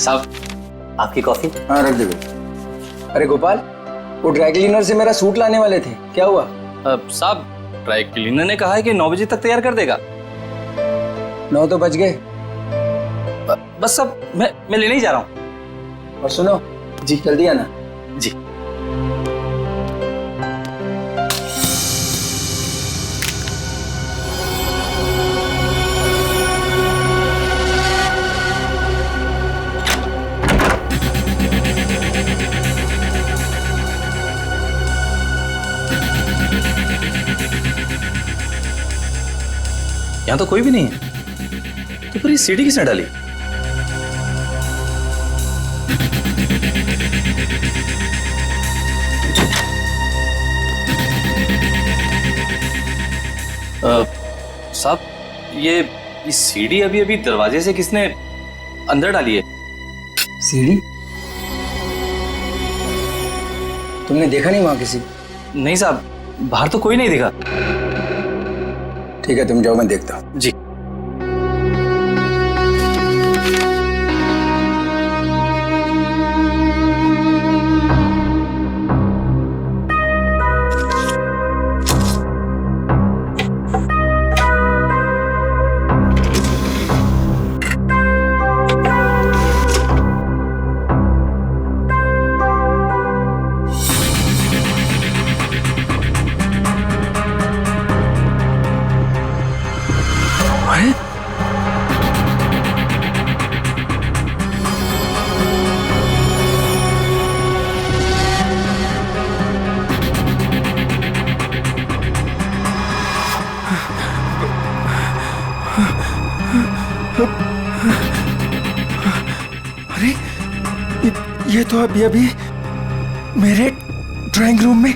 साहब आपकी कॉफी। हाँ रख दे भाई। अरे गोपाल, वो ड्राई क्लीनर से मेरा सूट लाने वाले थे, क्या हुआ? साहब ड्राई क्लीनर ने कहा है कि 9 बजे तक तैयार कर देगा। 9 तो बज गए। बस अब मैं लेने ही जा रहा हूँ। और सुनो जी, जल्दी आना जी। यहाँ तो कोई भी नहीं है, तो फिर ये सीढ़ी किसने डाली? साहब ये सीढ़ी अभी अभी दरवाजे से किसने अंदर डाली है? सीढ़ी? तुमने देखा नहीं वहां किसी? नहीं साहब, बाहर तो कोई नहीं दिखा। ठीक है तुम जाओ, मैं देखता हूँ। जी। अरे ये तो अभी अभी मेरे ड्राइंग रूम में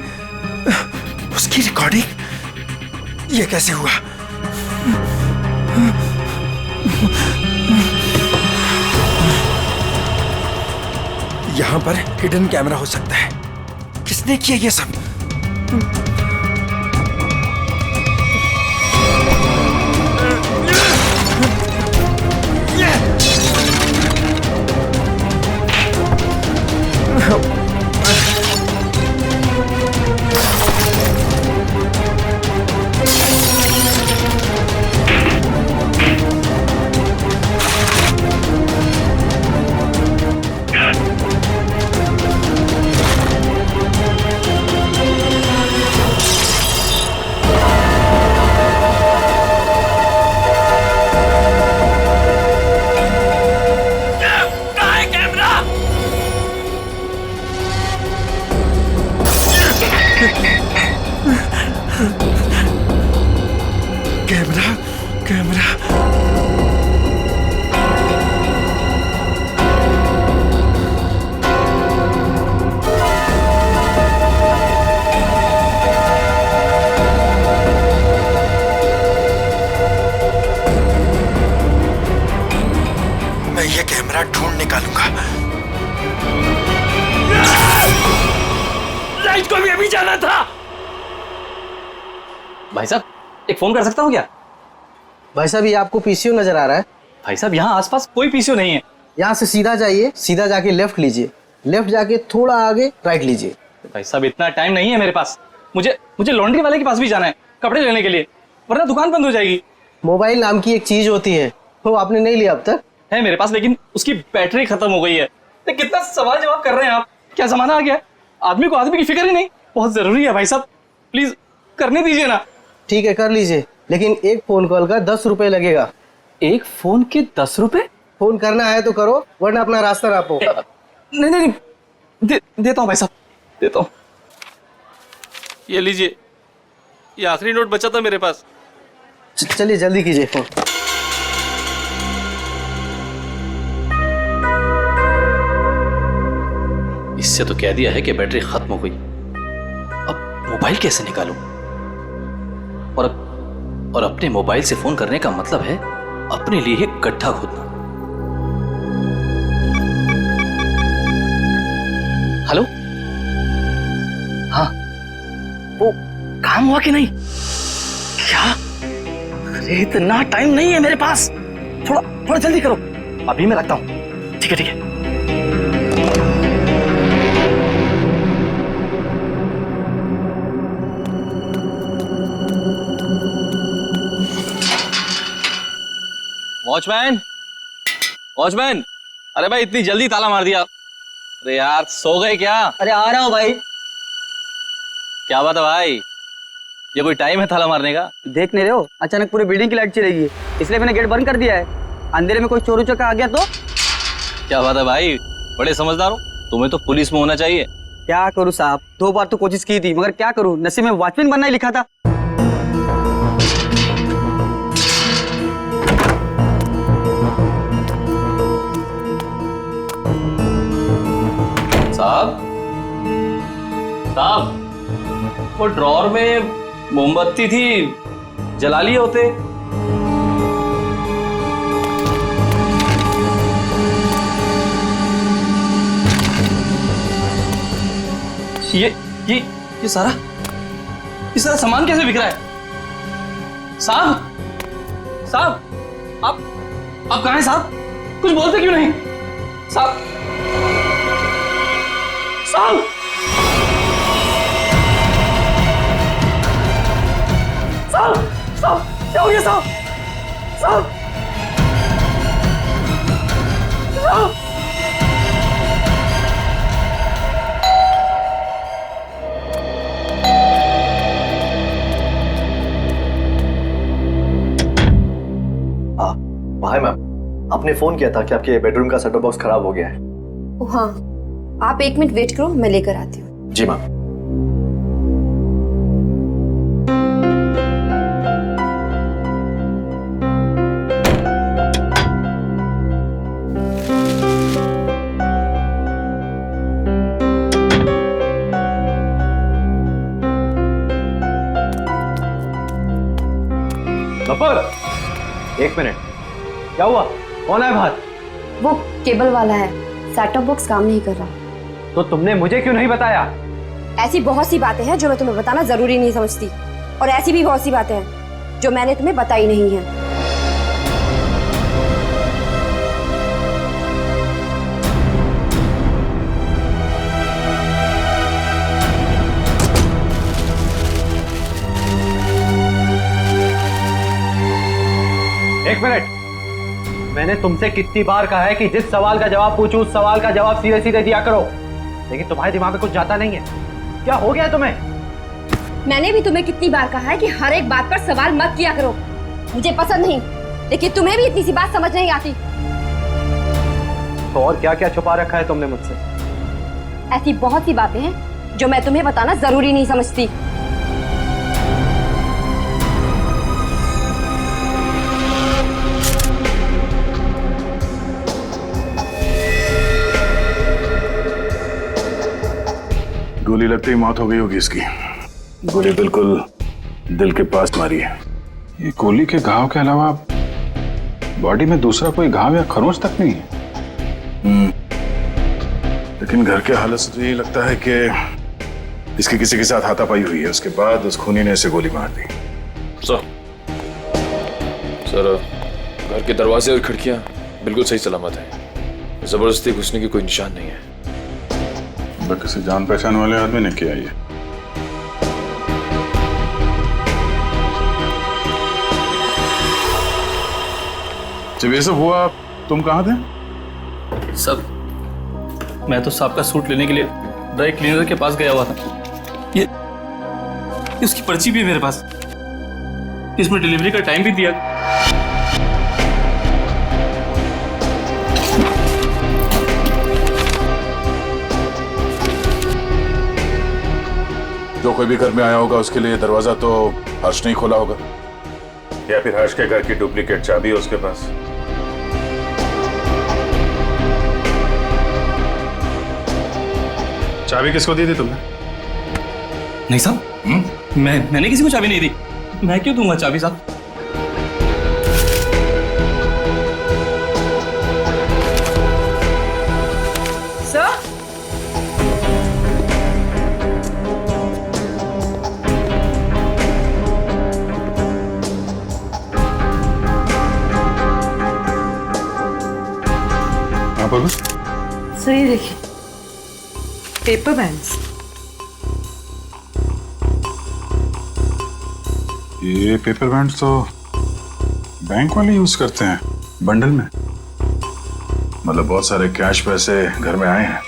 उसकी रिकॉर्डिंग, ये कैसे हुआ? यहां पर हिडन कैमरा हो सकता है। किसने किया ये सब? कैमरा मैं ये कैमरा ढूंढ निकालूंगा। लाइट को भी अभी जाना था। भाई साहब एक फोन कर सकता हूँ क्या? भाई साहब ये आपको पीसीओ नजर आ रहा है? भाई साहब यहाँ आसपास कोई पीसीओ नहीं है। यहाँ से सीधा जाइए, सीधा जाके लेफ्ट लीजिए, लेफ्ट जाके थोड़ा आगे राइट लीजिए। भाई साहब इतना टाइम नहीं है मेरे पास। मुझे लॉन्ड्री वाले के पास भी जाना है कपड़े लेने के लिए, वरना दुकान बंद हो जाएगी। मोबाइल नाम की एक चीज होती है, वो आपने नहीं लिया अब तक? है मेरे पास, लेकिन उसकी बैटरी खत्म हो गई है। तो कितना सवाल जवाब कर रहे हैं आप? क्या जमाना आ गया, आदमी को आदमी की फिक्र ही नहीं। बहुत जरूरी है भाई साहब, प्लीज करने दीजिए ना। ठीक है कर लीजिए, लेकिन एक फोन कॉल का 10 रुपए लगेगा। एक फोन के 10 रुपए? फोन करना है तो करो, वरना अपना रास्ता नापो। नहीं नहीं देता हूँ भाई साहब, देता हूँ। ये लीजिए, ये आखिरी नोट बचा था मेरे पास। चलिए जल्दी कीजिए फोन। इससे तो कह दिया है कि बैटरी खत्म हो गई। अब मोबाइल कैसे निकालूं? और अपने मोबाइल से फोन करने का मतलब है अपने लिए एक गड्ढा खोदना। हेलो, हाँ वो काम हुआ कि नहीं? क्या? अरे इतना टाइम नहीं है मेरे पास, थोड़ा जल्दी करो। अभी मैं रखता हूँ। ठीक है ठीक है। वॉचमैन, वॉचमैन, अरे भाई इतनी जल्दी ताला मार दिया। अरे यार सो गए क्या? अरे आ रहा हूँ भाई। क्या बात है भाई, ये कोई टाइम है ताला मारने का? देख नहीं रहे हो, अचानक पूरी बिल्डिंग की लाइट चलेगी, इसलिए मैंने गेट बंद कर दिया है। अंधेरे में कोई चोर उचक्का आ गया तो? क्या बात है भाई, बड़े समझदार हो। तुम्हें तो पुलिस में होना चाहिए। क्या करूँ साहब, 2 बार तो कोशिश की थी, मगर क्या करूँ, नसीब में वॉचमैन बनना ही लिखा था। साहब, साहब, वो ड्रॉर में मोमबत्ती थी, जला लिए होते। ये सारा सामान कैसे बिक रहा है? साहब, साहब, आप कहाँ हैं साहब? कुछ बोलते क्यों नहीं? साहब, साहब, साहब, साहब, क्या हो गया साहब? साहब, साहब, हाय मैम, आपने फोन किया था कि आपके बेडरूम का सेटअप बॉक्स खराब हो गया है। ओह हाँ, आप 1 मिनट वेट करो, मैं लेकर आती हूँ। जी मैम। गब्बर, 1 मिनट, क्या हुआ? कौन है बाहर? वो केबल वाला है, सेटअप बॉक्स काम नहीं कर रहा। तो तुमने मुझे क्यों नहीं बताया? ऐसी बहुत सी बातें हैं जो मैं तुम्हें बताना जरूरी नहीं समझती, और ऐसी भी बहुत सी बातें हैं जो मैंने तुम्हें बताई नहीं है। एक मिनट, मैंने तुमसे कितनी बार कहा है कि जिस सवाल का जवाब पूछूं उस सवाल का जवाब सीधे सीधे दिया करो, लेकिन तुम्हारे दिमाग में कुछ जाता नहीं है। क्या हो गया तुम्हें? मैंने भी तुम्हें कितनी बार कहा है कि हर एक बात पर सवाल मत किया करो, मुझे पसंद नहीं, लेकिन तुम्हें भी इतनी सी बात समझ नहीं आती। तो और क्या क्या छुपा रखा है तुमने मुझसे? ऐसी बहुत सी बातें हैं जो मैं तुम्हें बताना जरूरी नहीं समझती। गोली लगते ही मौत हो गई होगी इसकी। गोली बिल्कुल दिल के पास मारी है। ये गोली के घाव के अलावा बॉडी में दूसरा कोई घाव या खरोंच तक नहीं है। लेकिन घर के हालत से तो यही लगता है कि इसकी किसी के साथ हाथापाई हुई है, उसके बाद उस खूनी ने इसे गोली मार दी। सर, घर के दरवाजे और खिड़कियां बिल्कुल सही सलामत हैं। जबरदस्ती घुसने की कोई निशान नहीं है। किसी जान पहचान वाले आदमी ने किया ये। जब ये सब हुआ तुम कहाँ थे? सब, मैं तो साहब का सूट लेने के लिए ड्राई क्लीनर के पास गया हुआ था। ये उसकी पर्ची भी है मेरे पास, इसमें डिलीवरी का टाइम भी दिया। जो कोई भी घर में आया होगा उसके लिए दरवाजा तो हर्ष ने ही खोला होगा, या फिर हर्ष के घर की डुप्लीकेट चाबी है उसके पास। चाबी किसको दी थी तुमने? नहीं साहब, मैंने किसी को चाबी नहीं दी। मैं क्यों दूंगा चाबी साहब? सर ये देखिए, पेपर बैंड्स। ये पेपर बैंड तो बैंक वाले यूज करते हैं बंडल में। मतलब बहुत सारे कैश पैसे घर में आए हैं।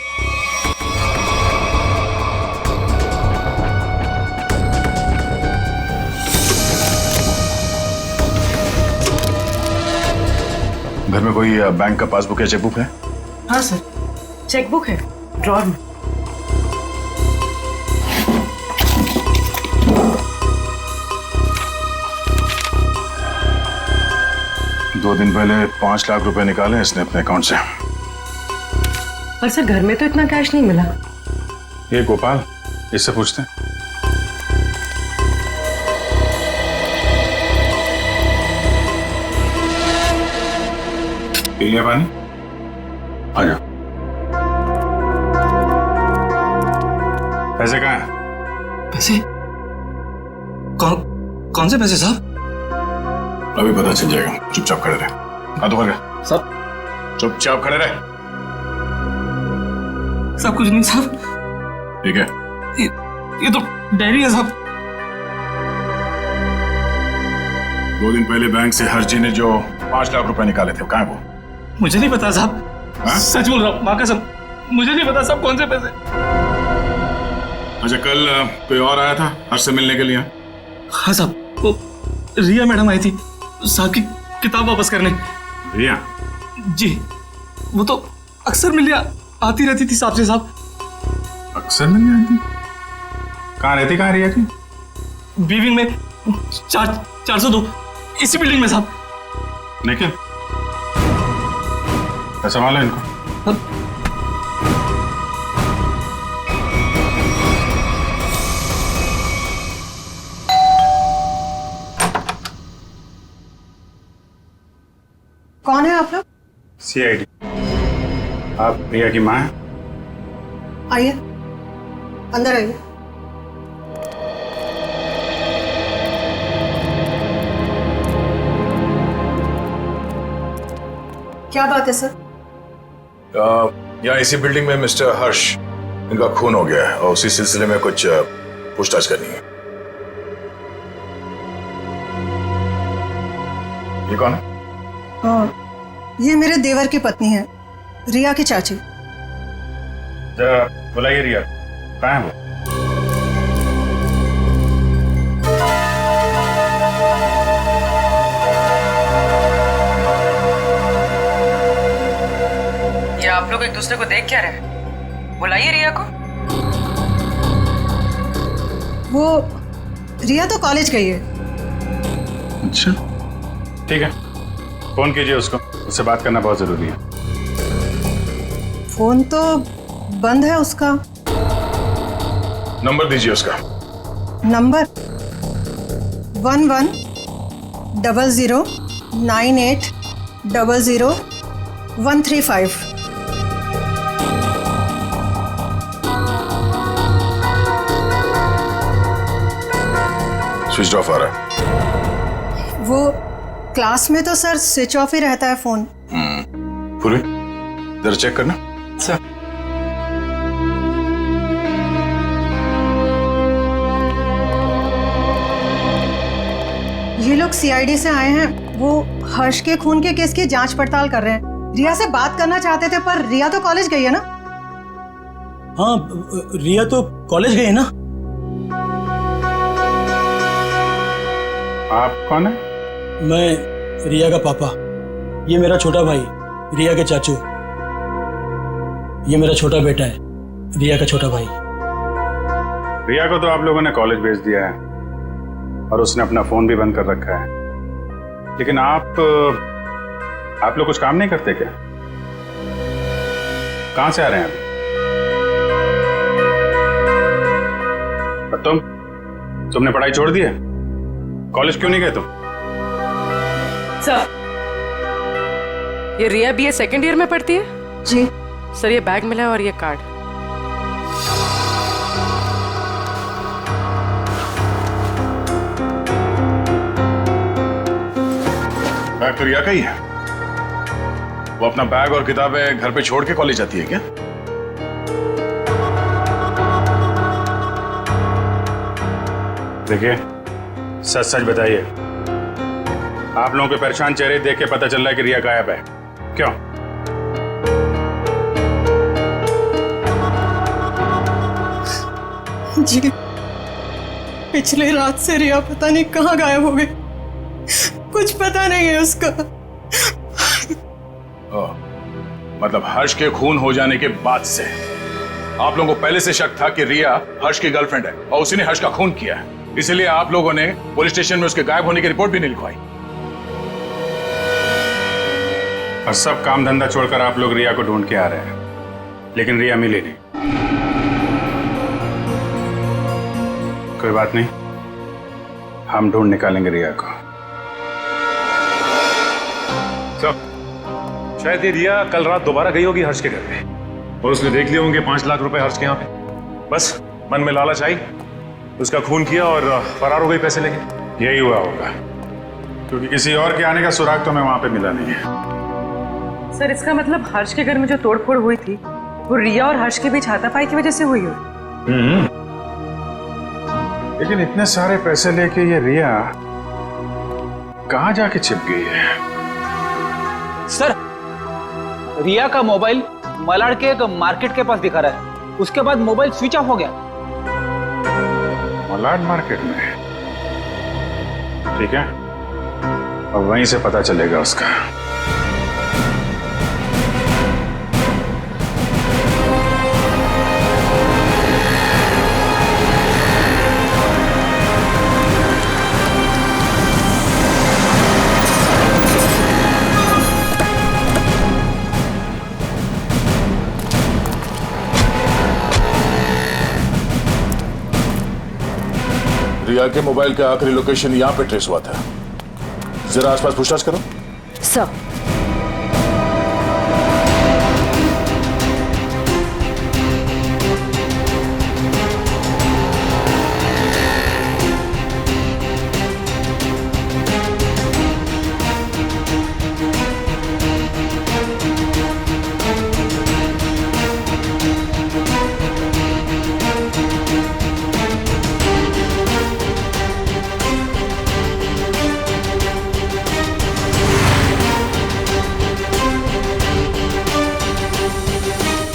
घर में कोई बैंक का पासबुक या चेकबुक है? हाँ सर, चेकबुक है ड्रॉर में। दो दिन पहले 5 लाख रुपए निकाले इसने अपने अकाउंट से। पर सर घर में तो इतना कैश नहीं मिला। ये गोपाल, इससे पूछते हैं। पी लिया पानी? आ जाओ। पैसे कहाँ हैं? पैसे? कौन से पैसे साहब? अभी पता चल जाएगा, चुपचाप खड़े रहे। हाथ ऊपर कर। साहब चुपचाप खड़े रहे। साहब कुछ नहीं साहब। ठीक है। ये तो डायरी है साहब। 2 दिन पहले बैंक से हर्षी ने जो 5 लाख रुपए निकाले थे, कहाँ है वो? मुझे नहीं पता साहब। हाँ? सच बोल रहा हूँ, माँ कसम, मुझे नहीं पता साहब कौन से पैसे। अच्छा, कल कोई और आया था हर्ष से मिलने के लिए? हाँ साहब, वो रिया मैडम आई थी साहब की किताब वापस करने। रिया? जी, वो तो अक्सर मिलने आती रहती थी साहब से। साहब अक्सर मिलने आती? कहाँ रहती, कहाँ रिया की? बीविंग में 402 इसी बिल्डिंग में साहब। निखिल, संभालो इनको। कौन है आप लोग? CID। आप रिया की माँ हैं? आइए, अंदर आइए। क्या बात है सर? यहाँ इसी बिल्डिंग में मिस्टर हर्ष, इनका खून हो गया है और उसी सिलसिले में कुछ पूछताछ करनी है। ये कौन है? ये मेरे देवर की पत्नी है, रिया की चाची। जरा बुलाइए रिया, कहाँ है वो? ये आप लोग एक दूसरे को देख क्या रहे? बुलाइए रिया को। वो रिया तो कॉलेज गई है। अच्छा, ठीक है, फोन कीजिए उसको, उससे बात करना बहुत जरूरी है। फोन तो बंद है उसका। नंबर दीजिए उसका। नंबर 110098000135। स्विच ऑफ आ रहा है। वो क्लास में तो सर स्विच ऑफ ही रहता है फोन। पूरी जरा चेक करना। सर ये लोग CID से आए हैं, वो हर्ष के खून के केस की जांच पड़ताल कर रहे हैं। रिया से बात करना चाहते थे, पर रिया तो कॉलेज गई है ना। हाँ, रिया तो कॉलेज गई है ना। आप कौन है? मैं रिया का पापा, ये मेरा छोटा भाई रिया के चाचू, ये मेरा छोटा बेटा है रिया का छोटा भाई। रिया को तो आप लोगों ने कॉलेज भेज दिया है और उसने अपना फोन भी बंद कर रखा है, लेकिन आप लोग कुछ काम नहीं करते क्या? कहां से आ रहे हैं अभी? और तुमने पढ़ाई छोड़ दी है? कॉलेज क्यों नहीं गए तुम? सर, ये रिया BA सेकेंड ईयर में पढ़ती है? जी सर, ये बैग मिला है और ये कार्ड। बैग तो रिया का ही है। वो अपना बैग और किताबें घर पे छोड़ के कॉलेज जाती है क्या? देखिए, सच सच बताइए, आप लोगों के परेशान चेहरे देख के पता चल रहा है कि रिया गायब है। क्यों? जी, पिछले रात से रिया पता नहीं कहाँ गायब हो गई। कुछ पता नहीं है उसका। मतलब हर्ष के खून हो जाने के बाद से आप लोगों को पहले से शक था कि रिया हर्ष की गर्लफ्रेंड है और उसी ने हर्ष का खून किया है, इसलिए आप लोगों ने पुलिस स्टेशन में उसके गायब होने की रिपोर्ट भी नहीं लिखवाई। और सब काम धंधा छोड़कर आप लोग रिया को ढूंढ के आ रहे हैं, लेकिन रिया मिली नहीं। कोई बात नहीं, हम ढूंढ निकालेंगे रिया को। शायद ये रिया कल रात दोबारा गई होगी हर्ष के घर पे और उसने देख लिए होंगे 5 लाख रुपए हर्ष के यहाँ पे। बस मन में लालच आई, उसका खून किया और फरार हो गई पैसे लेके। यही हुआ होगा, क्योंकि किसी और के आने का सुराग तो हमें वहां पे मिला नहीं है। सर, इसका मतलब हर्ष के घर में जो तोड़फोड़ हुई थी वो रिया और हर्ष के बीच हाथापाई की वजह से हुई हो। लेकिन इतने सारे पैसे लेके ये रिया कहाँ जाके छिप गई है? सर, रिया का मोबाइल मलाड के एक मार्केट के पास दिखा रहा है, उसके बाद मोबाइल स्विच ऑफ हो गया। मलाड मार्केट में? ठीक है, अब वहीं से पता चलेगा उसका। रिया के मोबाइल का आखिरी लोकेशन यहाँ पे ट्रेस हुआ था। जरा आसपास पूछताछ करो। सर,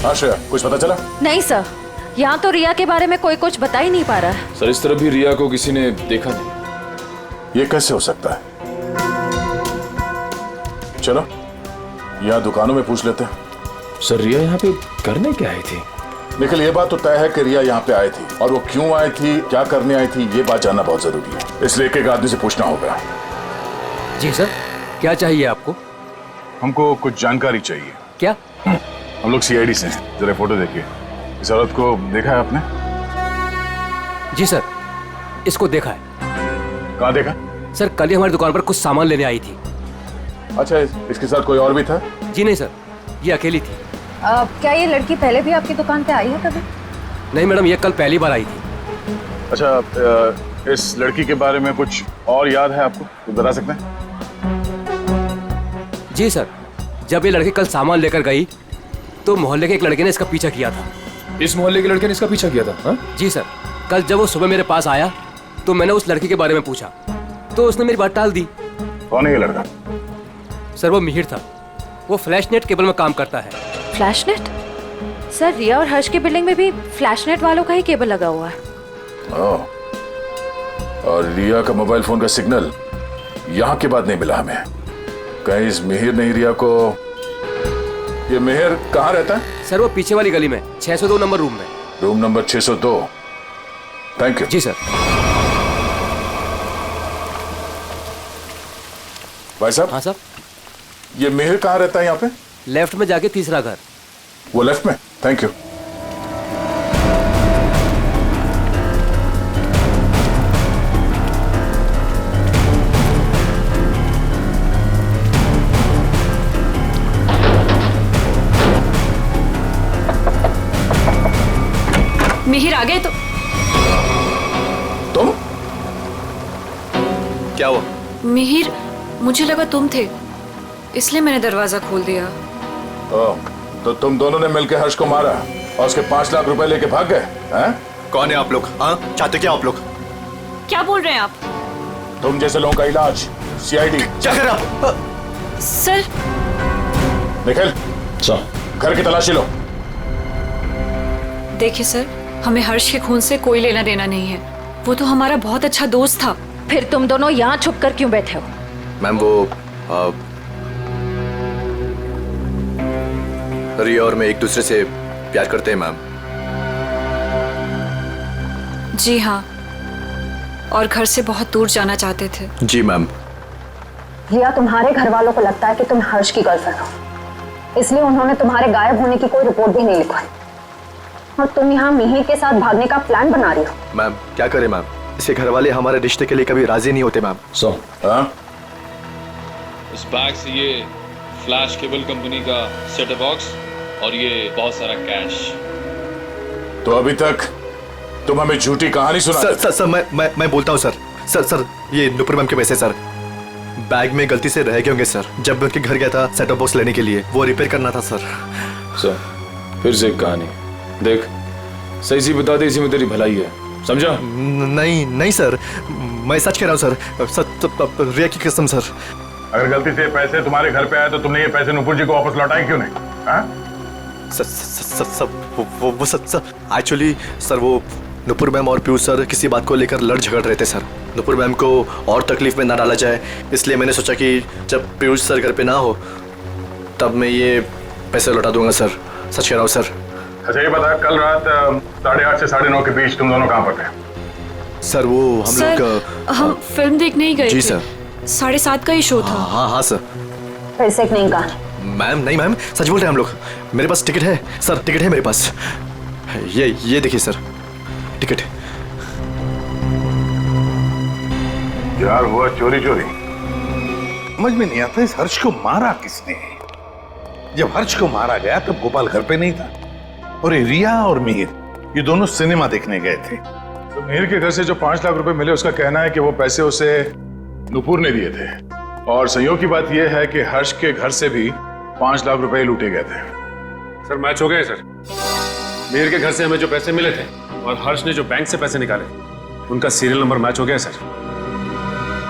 श्रेया, कुछ पता चला? नहीं सर, यहाँ तो रिया के बारे में कोई कुछ बता ही नहीं पा रहा है। सर, इस तरह भी रिया को किसी ने देखा नहीं। ये कैसे हो सकता है? चलो यहाँ दुकानों में पूछ लेते हैं। सर, रिया यहाँ पे करने क्या आई थी? निखिल, ये बात तो तय है कि रिया यहाँ पे आई थी, और वो क्यों आई थी, क्या करने आई थी, ये बात जानना बहुत जरूरी है। इसलिए एक आदमी से पूछना होगा। जी सर, क्या चाहिए आपको? हमको कुछ जानकारी चाहिए। क्या? हम लोग सीआईडी से हैं। जरा फोटो देखिए। इस औरत को देखा है आपने? जी सर, इसको देखा है। कहाँ देखा? सर, कल ही हमारी दुकान पर कुछ सामान लेने आई थी। अच्छा, इसके साथ कोई और भी था? जी नहीं सर, ये अकेली थी। क्या ये लड़की पहले भी आपकी दुकान पे आई है कभी? नहीं मैडम, ये कल पहली बार आई थी। अच्छा, इस लड़की के बारे में कुछ और याद है आपको? तो बता सकते हैं? जी सर, जब ये लड़की कल सामान लेकर गई तो मोहल्ले के एक लड़के ने इसका पीछा किया था। इस मोहल्ले के लड़के ने इसका पीछा किया था? हा? जी सर, कल जब वो सुबह मेरे पास आया तो मैंने उस लड़की के बारे में पूछा तो उसने मेरी बात टाल दी। कौन है ये लड़का? सर, वो मिहिर था। वो फ्लैशनेट केबल में काम करता है। फ्लैशनेट? सर, रिया और हर्ष की बिल्डिंग में भी फ्लैशनेट वालों का ही केबल लगा हुआ है। और रिया का मोबाइल फोन का सिग्नल यहाँ के बाद नहीं मिला हमें। कहीं इस मिहिर ने रिया को... ये मिहिर कहाँ रहता है? सर, वो पीछे वाली गली में 602 नंबर रूम में। Room number 602। Thank you. जी सर। भाई साहब। हाँ सर। ये मिहिर कहाँ रहता है यहाँ पे? लेफ्ट में जाके तीसरा घर। वो लेफ्ट में? Thank you. मिहिर आ गए तो? तुम? क्या हुआ? मिहिर, मुझे लगा तुम थे, इसलिए मैंने दरवाजा खोल दिया। तो तुम दोनों ने मिलकर हर्ष को मारा और उसके 5 लाख रुपए लेके भाग गए हैं? कौन है आप लोग? हाँ, चाहते क्या आप लोग? क्या बोल रहे हैं आप? तुम जैसे लोगों का इलाज सीआईडी। क्या कर रहा? सर निखिल घर की तलाशी लो। देखिए सर, हमें हर्ष के खून से कोई लेना देना नहीं है। वो तो हमारा बहुत अच्छा दोस्त था। फिर तुम दोनों यहाँ छुप कर क्यों बैठे हो? मैम वो रिया और मैं एक दूसरे से प्यार करते हैं मैम। जी हाँ, और घर से बहुत दूर जाना चाहते थे। जी मैम। रिया, तुम्हारे घर वालों को लगता है कि तुम हर्ष की गर्लफ्रेंड हो, इसलिए उन्होंने तुम्हारे गायब होने की कोई रिपोर्ट भी नहीं लिखवाई और तुम यहाँ मिहिर के साथ भागने का प्लान बना रही हो। मैम क्या करें मैम, इसके घर वाले हमारे रिश्ते के लिए कभी राजी नहीं होते मैम। इस बैग से ये फ्लैश केबल कंपनी का सेटअप बॉक्स और ये बहुत सारा कैश। तो अभी तक तुम हमें झूठी कहानी सुना। सर मैं बोलता हूँ सर ये नुपुर मैम के पैसे सर बैग में गलती से रह गए होंगे सर। जब मैं उनके घर गया था सेटअप बॉक्स लेने के लिए, वो रिपेयर करना था सर। फिर से एक कहानी देख, सही सी बता दे, इसी में तेरी भलाई है, समझा? नहीं सर, मैं सच कह रहा हूँ सर। रिया की कसम सर। अगर गलती से पैसे तुम्हारे घर पे आए तो तुमने ये पैसे नुपुर जी को वापस लौटाए क्यों नहीं? एक्चुअली सर वो नुपुर मैम और पीयूष सर किसी बात को लेकर लड़ झगड़ रहे थे सर। नुपुर मैम को और तकलीफ में ना डाला जाए, इसलिए मैंने सोचा कि जब पीयूष सर घर पे ना हो तब मैं ये पैसे लौटा दूंगा सर। सच कह रहा हूँ सर। अच्छा ये बता, कल रात 8:30 से 9:30 के बीच तुम दोनों कहाँ पर थे? सर वो हम लोग हम फिल्म देखने ही गए जी थे। सर। 7:30 का ही शो था। हाँ सर। फिर से नहीं कहा मैम। नहीं मैम, सच बोल रहे हैं हम लोग। मेरे पास टिकट है सर, टिकट है मेरे पास। ये देखिए सर, टिकट। यार हुआ चोरी। समझ में नहीं आता इस हर्ष को मारा किसने। जब हर्ष को मारा गया तब गोपाल घर पे नहीं था और ये रिया और मिहिर ये दोनों सिनेमा देखने गए थे। तो मिहिर के घर से जो 5 लाख रुपए मिले, उसका कहना है कि वो पैसे उसे नुपुर ने दिए थे। और संयोग की बात यह है कि हर्ष के घर से भी 5 लाख रुपए लूटे गए थे। सर मैच हो गया है सर। मिहिर के घर से हमें जो पैसे मिले थे और हर्ष ने जो बैंक से पैसे निकाले, उनका सीरियल नंबर मैच हो गया सर।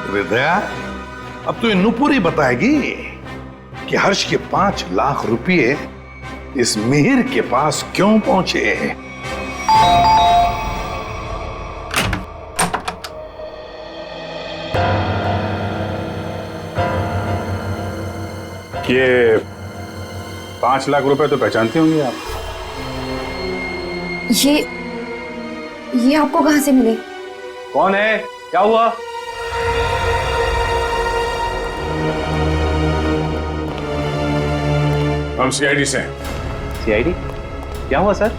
हृदया, अब तो ये नुपुर ही बताएगी कि हर्ष के 5 लाख रुपए इस मिहिर के पास क्यों पहुंचे। ये 5 लाख रुपए तो पहचानती होंगी आप? ये आपको कहां से मिले? कौन है? क्या हुआ? हम सीआईडी से हैं। सीआईडी? क्या हुआ सर?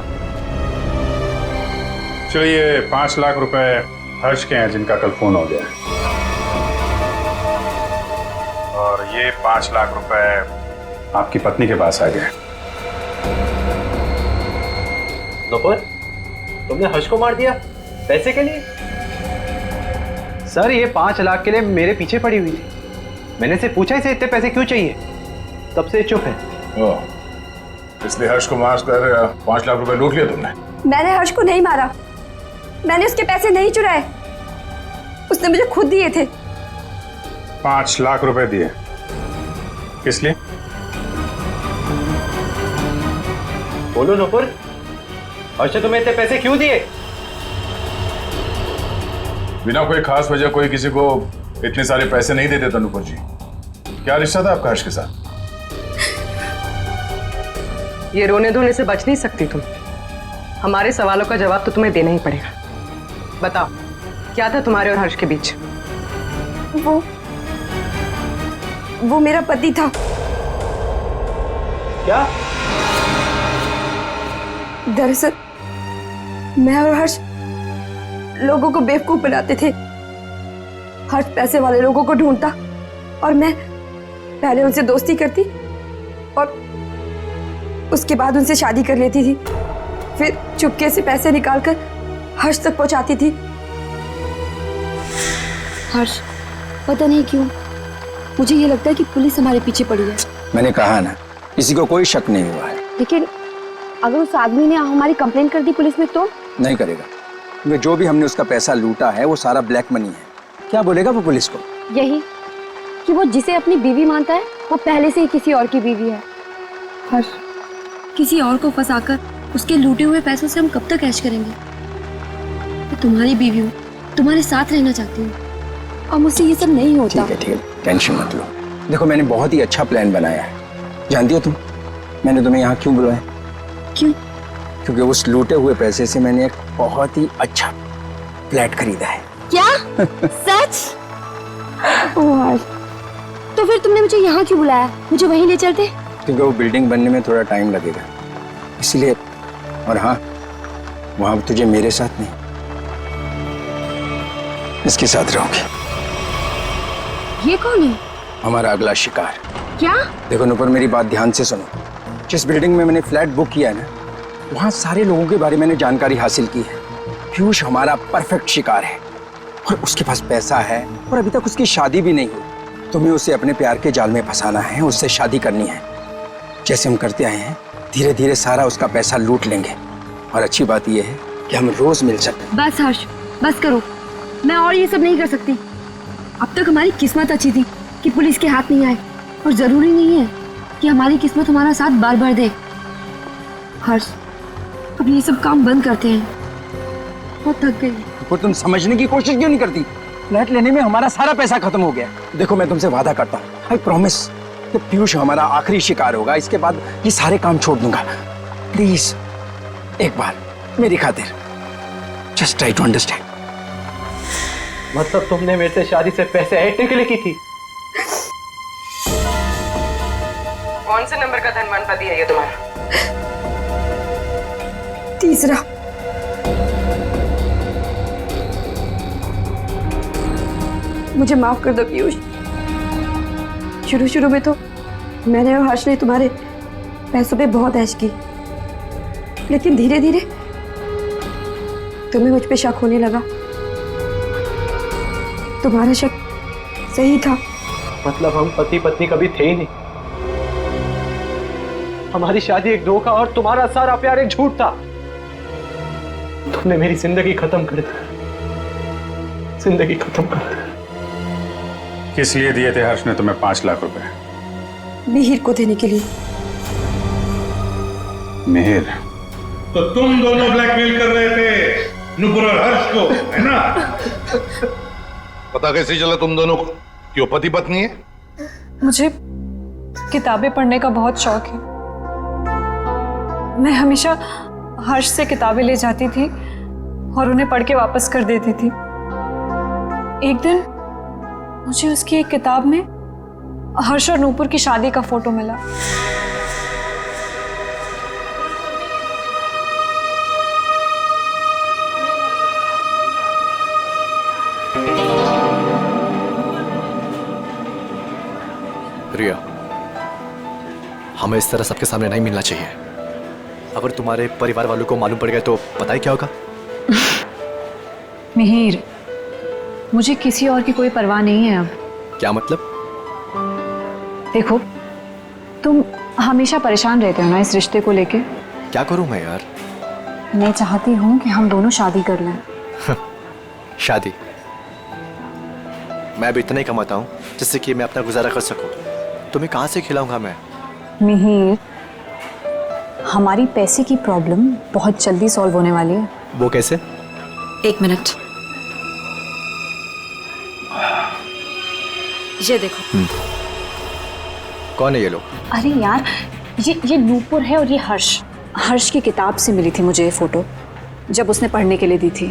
चलिए 5 लाख रुपए हर्ष के हैं जिनका कल फोन हो गया, और ये 5 लाख रुपए आपकी पत्नी के पास आ गए। नुपुर, तुमने हर्ष को मार दिया पैसे के लिए? सर ये 5 लाख के लिए मेरे पीछे पड़ी हुई थी। मैंने से पूछा इसे इतने पैसे क्यों चाहिए, तब से चुप है। इसलिए हर्ष को मार कर 5 लाख रुपए लूट लिया तुमने? मैंने हर्ष को नहीं मारा, मैंने उसके पैसे नहीं चुराए, उसने मुझे खुद दिए थे। 5 लाख रुपए दिए? किस लिए? बोलो नुपुर, हर्ष ने तुम्हें इतने पैसे क्यों दिए? बिना कोई खास वजह कोई किसी को इतने सारे पैसे नहीं देते था नुपुर जी। क्या रिश्ता था आपका हर्ष के साथ? ये रोने धोने से बच नहीं सकती तुम। हमारे सवालों का जवाब तो तुम्हें देना ही पड़ेगा। बताओ, क्या था तुम्हारे और हर्ष के बीच? वो मेरा पति था। क्या? दरअसल मैं और हर्ष लोगों को बेवकूफ बनाते थे। हर्ष पैसे वाले लोगों को ढूंढता और मैं पहले उनसे दोस्ती करती और उसके बाद उनसे शादी कर लेती थी। फिर चुपके से पैसे निकालकर हर्ष तक पहुंचाती थी। हर्ष, पता नहीं क्यों मुझे ये लगता है कि पुलिस हमारे पीछे पड़ी है। मैंने कहा ना, किसी को कोई शक नहीं हुआ है। लेकिन अगर उस आदमी ने हमारी कंप्लेन कर दी पुलिस में तो? नहीं करेगा, क्योंकि जो भी हमने उसका पैसा लूटा है वो सारा ब्लैक मनी है। क्या बोलेगा वो पुलिस को? यही कि वो जिसे अपनी बीवी मानता है वो पहले से ही किसी और की बीवी है। हर्ष, किसी और को फंसाकर उसके लूटे हुए पैसों से हम कब तक ऐश करेंगे? मैं तुम्हारी बीवी हूँ, तुम्हारे साथ रहना चाहती हूँ और मुझसे ये सब नहीं होता। ठीक है, टेंशन मत लो। देखो मैंने बहुत ही अच्छा प्लान बनाया है। जानती हो तुम मैंने तुम्हें यहाँ क्यों बुलाया? क्यों? क्योंकि उस लूटे हुए पैसे से मैंने एक बहुत ही अच्छा फ्लैट खरीदा है। क्या? सच? ओह हर्ष, तो फिर तुमने मुझे यहाँ क्यों बुलाया? मुझे वहीं ले चलते। क्योंकि वो बिल्डिंग बनने में थोड़ा टाइम लगेगा इसलिए। और हाँ, वहां तुझे मेरे साथ नहीं इसके साथ रहोगे। ये कौन है? हमारा अगला शिकार। क्या? देखो नुपुर, मेरी बात ध्यान से सुनो। जिस बिल्डिंग में मैंने फ्लैट बुक किया है ना, वहां सारे लोगों के बारे में मैंने जानकारी हासिल की है। पीयूष हमारा परफेक्ट शिकार है और उसके पास पैसा है और अभी तक उसकी शादी भी नहीं हुई। तुम्हें उसे अपने प्यार के जाल में फंसाना है, उससे शादी करनी है। जैसे हम करते आए हैं, धीरे धीरे सारा उसका पैसा लूट लेंगे। और अच्छी बात यह है कि हम रोज मिल सकते। बस हर्ष, बस करो। मैं और ये सब नहीं कर सकती। अब तक हमारी किस्मत अच्छी थी कि पुलिस के हाथ नहीं आए, और जरूरी नहीं है कि हमारी किस्मत हमारा साथ बार बार दे। हर्ष, अब ये सब काम बंद करते हैं। बहुत थक गई। तो तुम समझने की कोशिश क्यों नहीं करती? फ्लैट लेने में हमारा सारा पैसा खत्म हो गया। देखो मैं तुमसे वादा करता हूँ, आई प्रॉमिस कि पीयूष हमारा आखिरी शिकार होगा। इसके बाद ये सारे काम छोड़ दूंगा। प्लीज एक बार मेरी खातिर जस्ट ट्राई टू अंडरस्टैंड। मतलब तुमने मेरे से शादी से पैसे ऐंठने के लिए की थी? कौन से नंबर का धनवान पति है ये तुम्हारा? तीसरा। मुझे माफ कर दो पीयूष। शुरू में तो मैंने और हर्ष ने तुम्हारे पैसों पे बहुत ऐश की, लेकिन धीरे धीरे तुम्हें मुझ पे शक होने लगा। तुम्हारा शक सही था। मतलब हम पति पत्नी कभी थे ही नहीं। हमारी शादी एक धोखा और तुम्हारा सारा प्यार एक झूठ था। तुमने मेरी जिंदगी खत्म कर दी, जिंदगी खत्म कर दी। किस लिए दिए थे हर्ष ने तुम्हें 5 लाख रुपए? मिहिर को देने के लिए। मिहिर? तो तुम दोनों ब्लैकमेल कर रहे थे नुपुर और हर्ष को, है ना? पता कैसे चला तुम दोनों को कि वो पति पत्नी है? मुझे किताबें पढ़ने का बहुत शौक है। मैं हमेशा हर्ष से किताबें ले जाती थी और उन्हें पढ़ के वापस कर देती थी। एक दिन मुझे उसकी एक किताब में हर्ष और नूपुर की शादी का फोटो मिला। रिया, हमें इस तरह सबके सामने नहीं मिलना चाहिए। अगर तुम्हारे परिवार वालों को मालूम पड़ गया तो पता ही क्या होगा? मिहिर, मुझे किसी और की कोई परवाह नहीं है अब। क्या मतलब? देखो, तुम हमेशा परेशान रहते हो ना इस रिश्ते को लेके। क्या करूं मैं यार? मैं चाहती हूँ कि हम दोनों शादी कर लें। शादी? मैं भी इतना ही कमाता हूँ जिससे कि मैं अपना गुजारा कर सकूं। तुम्हें कहाँ से खिलाऊंगा मैं? मिहिर, हमारी पैसे की प्रॉब्लम बहुत जल्दी सॉल्व होने वाली है। वो कैसे? एक मिनट, ये देखो। कौन है ये लोग? अरे यार, ये नूपुर है और ये हर्ष। हर्ष की किताब से मिली थी मुझे ये फोटो, जब उसने पढ़ने के लिए दी थी।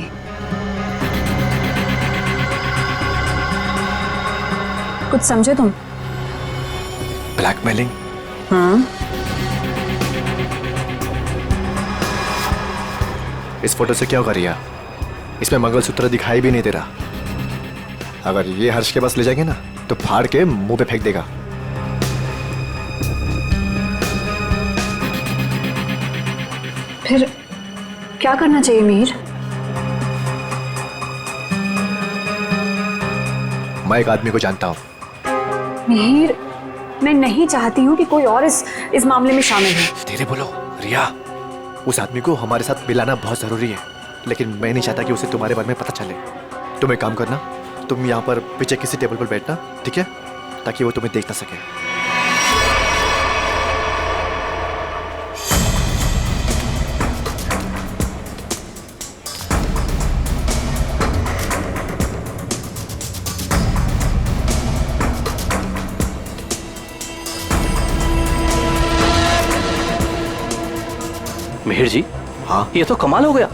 कुछ समझे तुम? ब्लैकमेलिंग? हाँ। इस फोटो से क्या होगा रिया? इसमें मंगलसूत्र दिखाई भी नहीं दे रहा। अगर ये हर्ष के पास ले जाएंगे ना तो फाड़ के मुंह पे फेंक देगा। फिर क्या करना चाहिए मिहिर? मैं एक आदमी को जानता हूँ। मिहिर, मैं नहीं चाहती हूँ कि कोई और इस मामले में शामिल हो। धीरे बोलो रिया, उस आदमी को हमारे साथ मिलाना बहुत जरूरी है। लेकिन मैं नहीं चाहता कि उसे तुम्हारे बारे में पता चले। तुम एक काम करना, तुम यहाँ पर पीछे किसी टेबल पर बैठना, ठीक है, ताकि वो तुम्हें देख ना सके। मिहिर जी, हाँ, ये तो कमाल हो गया।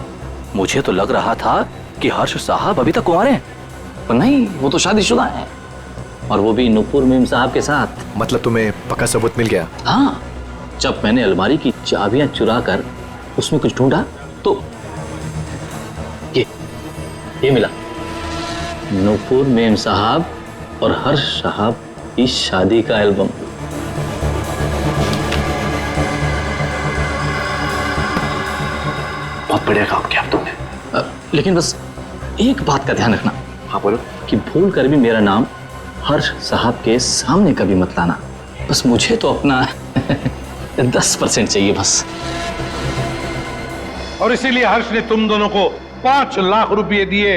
मुझे तो लग रहा था कि हर्ष साहब अभी तक कुंवारे हैं, पर नहीं, वो तो शादीशुदा हैं, और वो भी नुपुर मीम साहब के साथ। मतलब तुम्हें पक्का सबूत मिल गया? हाँ, जब मैंने अलमारी की चाबियां चुरा कर उसमें कुछ ढूंढा तो ये मिला। नुपुर मीम साहब और हर्ष साहब की शादी का एल्बम। बहुत बढ़िया काम किया तुमने, लेकिन बस एक बात का ध्यान रखना। हाँ बोलो। कि भूल कर भी मेरा नाम हर्ष साहब के सामने कभी मत लाना। बस मुझे तो अपना 10% चाहिए बस। और इसीलिए हर्ष ने तुम दोनों को 5 लाख रुपए दिए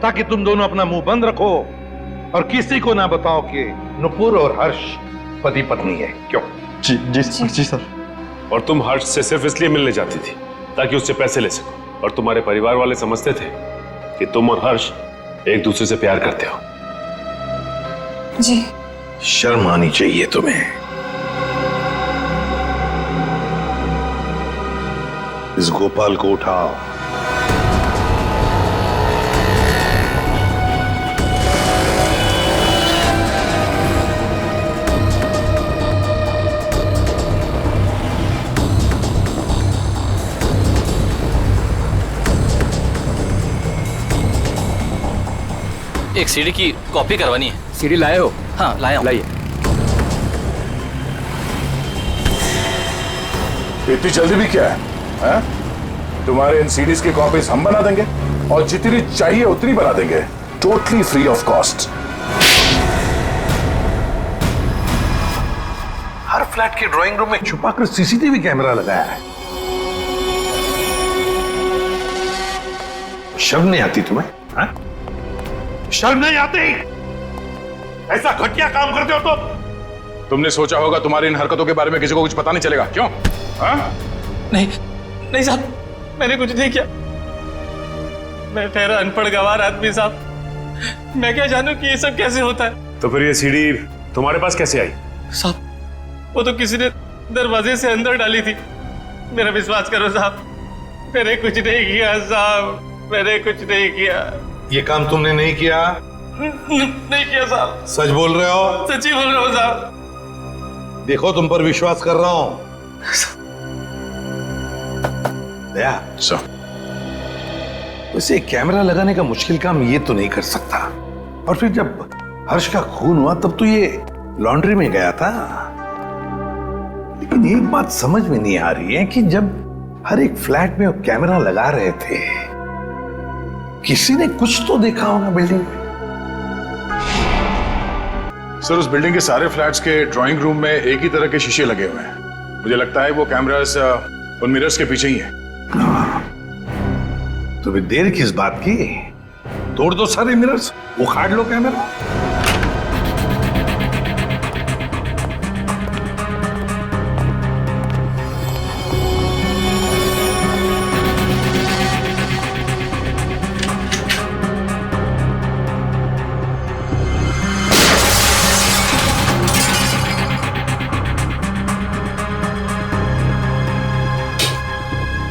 ताकि तुम दोनों अपना मुंह बंद रखो और किसी को ना बताओ कि नुपुर और हर्ष पति पत्नी है। क्यों? जी जी जी सर। और तुम हर्ष से सिर्फ इसलिए मिलने जाती थी ताकि उससे पैसे ले सको, और तुम्हारे परिवार वाले समझते थे कि तुम और हर्ष एक दूसरे से प्यार करते हो। जी। शर्म आनी चाहिए तुम्हें। इस गोपाल को उठाओ। एक सीडी की कॉपी करवानी है। सीडी लाए हो? हाँ लाया हूं। लाइए। इतनी जल्दी भी क्या है? तुम्हारे इन सीडीज की कॉपीज हम बना देंगे और जितनी चाहिए उतनी बना देंगे, totally free of cost. Her flat के ड्राइंग रूम में छुपाकर सीसीटीवी कैमरा लगाया है। शर्म नहीं आती तुम्हें? हा? शर्म नहीं आती? ऐसा घटिया काम करते हो तुम? तुमने सोचा होगा तुम्हारी इन हरकतों के बारे में किसी को कुछ पता नहीं चलेगा, क्यों? हाँ? नहीं साहब, मैंने कुछ नहीं किया। मैं ठहरा अनपढ़ गंवार आदमी साहब। मैं क्या जानूं कि ये सब कैसे होता है। तो फिर ये सीडी तुम्हारे पास कैसे आई? साहब, वो तो किसी ने दरवाजे से अंदर डाली थी। मेरा विश्वास करो साहब, मैंने कुछ नहीं किया साहब, मैंने कुछ नहीं किया। ये काम तुमने नहीं किया? नहीं किया साहब। सच बोल रहे हो? सच्ची बोल रहा हूँ साहब। देखो तुम पर विश्वास कर रहा हूं। दया, वैसे कैमरा लगाने का मुश्किल काम ये तो नहीं कर सकता। और फिर जब हर्ष का खून हुआ तब तो ये लॉन्ड्री में गया था। लेकिन एक बात समझ में नहीं आ रही है कि जब हर एक फ्लैट में वो कैमरा लगा रहे थे, किसी ने कुछ तो देखा होगा बिल्डिंग में। सर, उस बिल्डिंग के सारे फ्लैट्स के ड्राइंग रूम में एक ही तरह के शीशे लगे हुए हैं। मुझे लगता है वो कैमरास उन मिरर्स के पीछे ही है। तो फिर देर किस बात की? तोड़ दो सारे मिरर्स, उखाड़ लो कैमरा।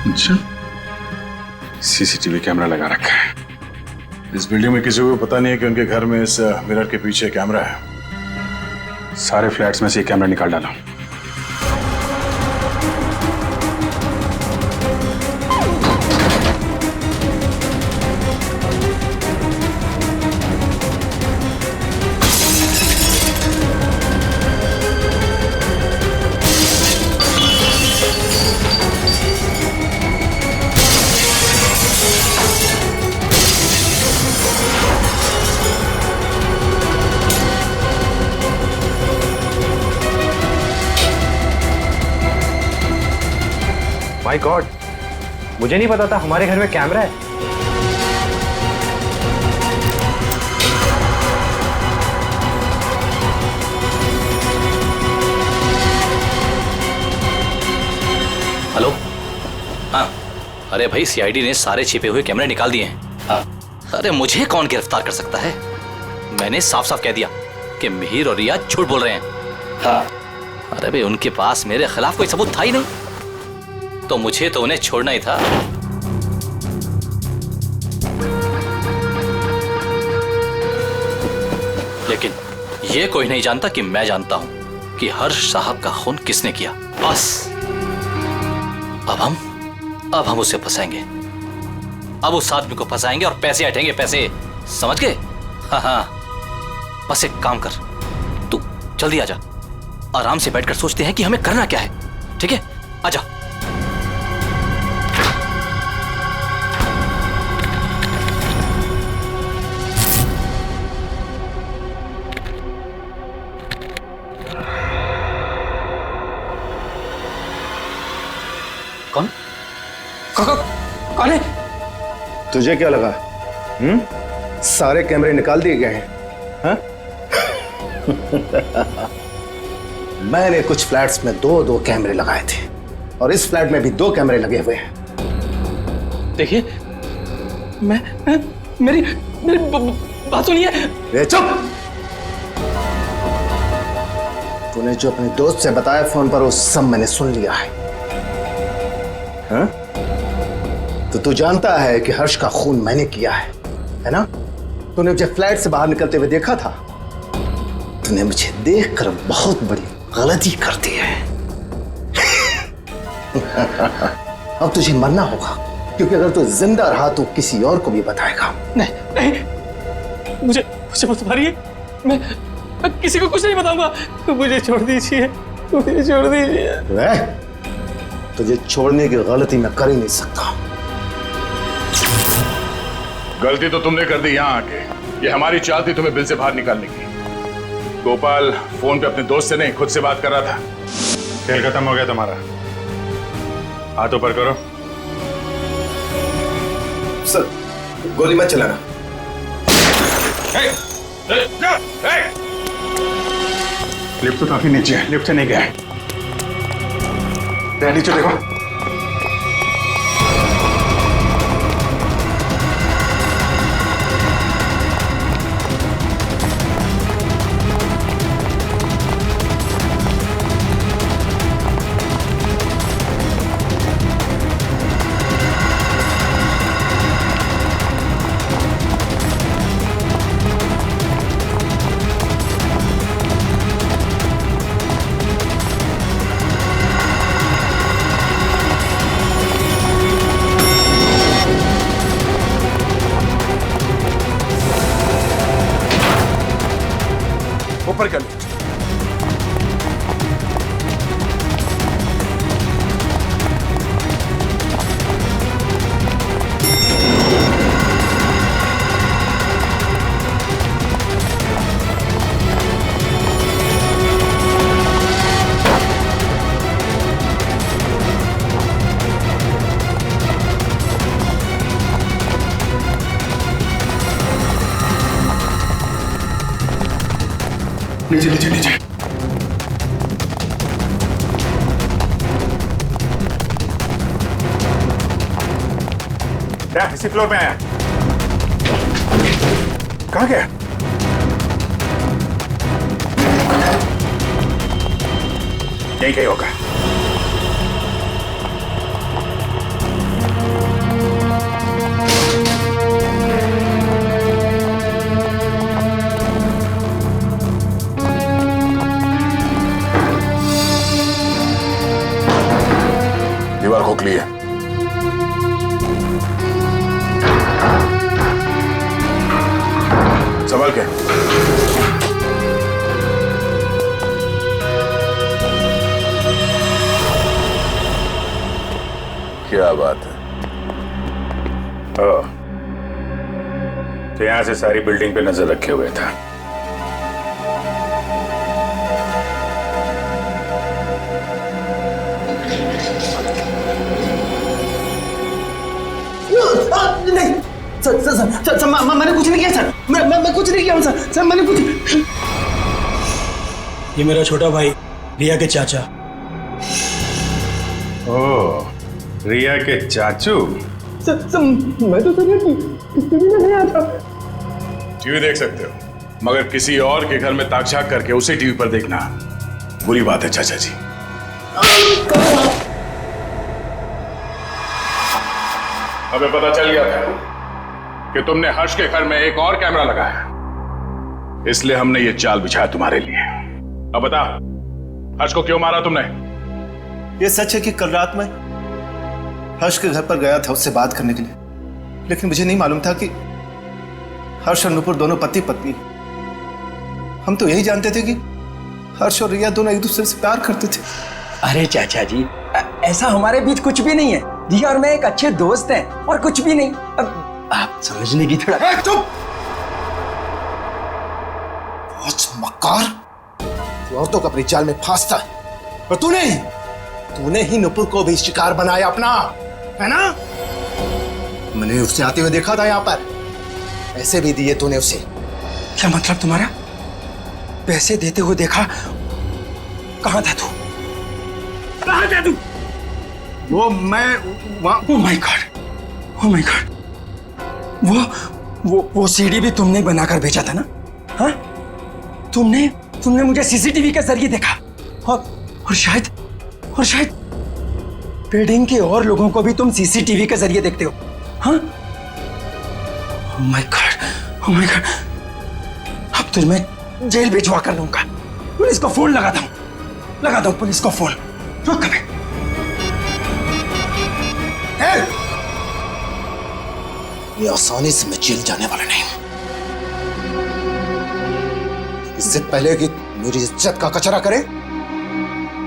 अच्छा, सीसीटीवी कैमरा लगा रखा है। इस बिल्डिंग में किसी को पता नहीं है कि उनके घर में इस मिरर के पीछे कैमरा है। सारे फ्लैट्स में से एक कैमरा निकाल डाला। माय गॉड, मुझे नहीं पता था हमारे घर में कैमरा है। अरे भाई सीआईडी ने सारे छिपे हुए कैमरे निकाल दिए हैं। अरे मुझे कौन गिरफ्तार कर सकता है? मैंने साफ साफ कह दिया कि मिहिर और रिया झूठ बोल रहे हैं। अरे भाई उनके पास मेरे खिलाफ कोई सबूत था ही नहीं, तो मुझे तो उन्हें छोड़ना ही था। लेकिन ये कोई नहीं जानता कि मैं जानता हूं कि हर्ष साहब का खून किसने किया। बस अब हम उसे फंसाएंगे। अब उस आदमी को फंसाएंगे और पैसे हटेंगे, पैसे, समझ गए? हाँ, बस एक काम कर, तू जल्दी आजा, आराम से बैठकर सोचते हैं कि हमें करना क्या है। ठीक है, आजा। कौन कौन है? तुझे क्या लगा? सारे कैमरे निकाल दिए गए हैं? हाँ? मैंने कुछ फ्लैट्स में दो कैमरे लगाए थे और इस फ्लैट में भी 2 कैमरे लगे हुए हैं। देखिए, मेरी बात सुनिए। चुप! तूने जो अपने दोस्त से बताया फोन पर वो सब मैंने सुन लिया है। हाँ? तो तू जानता है कि हर्ष का खून मैंने किया है ना? तूने मुझे फ्लैट से बाहर निकलते हुए देखा था। तूने मुझे देखकर बहुत बड़ी गलती कर दी है। अब तुझे मरना होगा, क्योंकि अगर तू जिंदा रहा तो किसी और को भी बताएगा। नहीं, मुझे मत मारिए। मैं किसी को कुछ नहीं बताऊंगा। मुझे छोड़ दीजिए, मुझे छोड़ दीजिए। तुझे छोड़ने की गलती मैं कर ही नहीं सकता। गलती तो तुमने कर दी यहाँ आके। ये हमारी चाल थी तुम्हें बिल से बाहर निकालने की। गोपाल फोन पे अपने दोस्त से नहीं, खुद से बात कर रहा था। खेल खत्म हो गया तुम्हारा। हाथ ऊपर करो। सर, गोली मत चलाना। लिफ्ट तो काफी नीचे है, लिफ्ट से नहीं गया। नीचे देखो। ऊपर कर। नीचे नीचे नीचे। क्या इसी फ्लोर में आया? कहाँ गया? यही कहीं होगा। दीवार खोखली है। संभाल के। क्या बात है? तो यहां से सारी बिल्डिंग पे नजर रखे हुए था। नहीं sir, sir, sir, sir, sir, मैंने कुछ नहीं किया सर। मैं कुछ नहीं किया सर। सर मैंने कुछ। ये मेरा छोटा भाई रिया के चाचा। ओह, रिया के चाचू? मैं तो सर टीवी में नहीं आया था। टीवी देख सकते हो, मगर किसी और के घर में ताक-झाक करके उसे टीवी पर देखना बुरी बात है चाचा जी। हमें पता चल गया था कि तुमने हर्ष के घर में एक और कैमरा लगाया, इसलिए हमने ये चाल बिछाया तुम्हारे लिए। अब बता, हर्ष को क्यों मारा तुमने? ये सच है कि कल रात में हर्ष के घर पर गया था उससे बात करने के लिए, लेकिन मुझे नहीं मालूम था कि हर्ष और नुपुर दोनों पति पत्नी। हम तो यही जानते थे कि हर्ष और रिया दोनों एक दूसरे से प्यार करते थे। अरे चाचा जी, ऐसा हमारे बीच कुछ भी नहीं है। रिया और मैं एक अच्छे दोस्त हैं और कुछ भी नहीं। अब आप समझने की थोड़ा। चुप! बहुत मक्कार, तू औरतों को अपनी जाल में फांसता है, और तूने ही नुपुर को भी शिकार बनाया अपना, है ना? मैंने उसे आते हुए देखा था यहाँ पर, पैसे भी दिए तूने उसे। क्या मतलब तुम्हारा? पैसे देते हुए देखा? कहां था तू? कहां था तू? वो मैं oh my God, oh my God, वो सीडी भी तुमने बनाकर भेजा था ना? हाँ, तुमने मुझे सीसीटीवी के जरिए देखा, और शायद बिल्डिंग के और लोगों को भी तुम सीसीटीवी के जरिए देखते हो। हाँ, oh my God, oh my God, अब तो मैं जेल भिजवा कर लूंगा। पुलिस को फोन लगाता हूं पुलिस को फोन। रुक कभी। ये आसानी से मैं जेल जाने वाला नहीं। इससे पहले कि मेरी इज्जत का कचरा करे,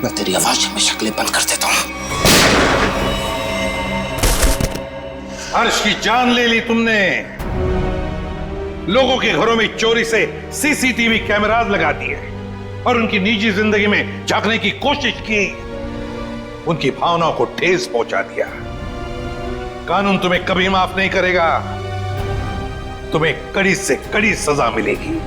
मैं तेरी आवाज में शक्लें बंद कर देता हूं। हर्ष की जान ले ली तुमने, लोगों के घरों में चोरी से सीसीटीवी कैमरास लगा दिए और उनकी निजी जिंदगी में झांकने की कोशिश की, उनकी भावनाओं को ठेस पहुंचा दिया। कानून तुम्हें कभी माफ नहीं करेगा, तुम्हें कड़ी से कड़ी सजा मिलेगी।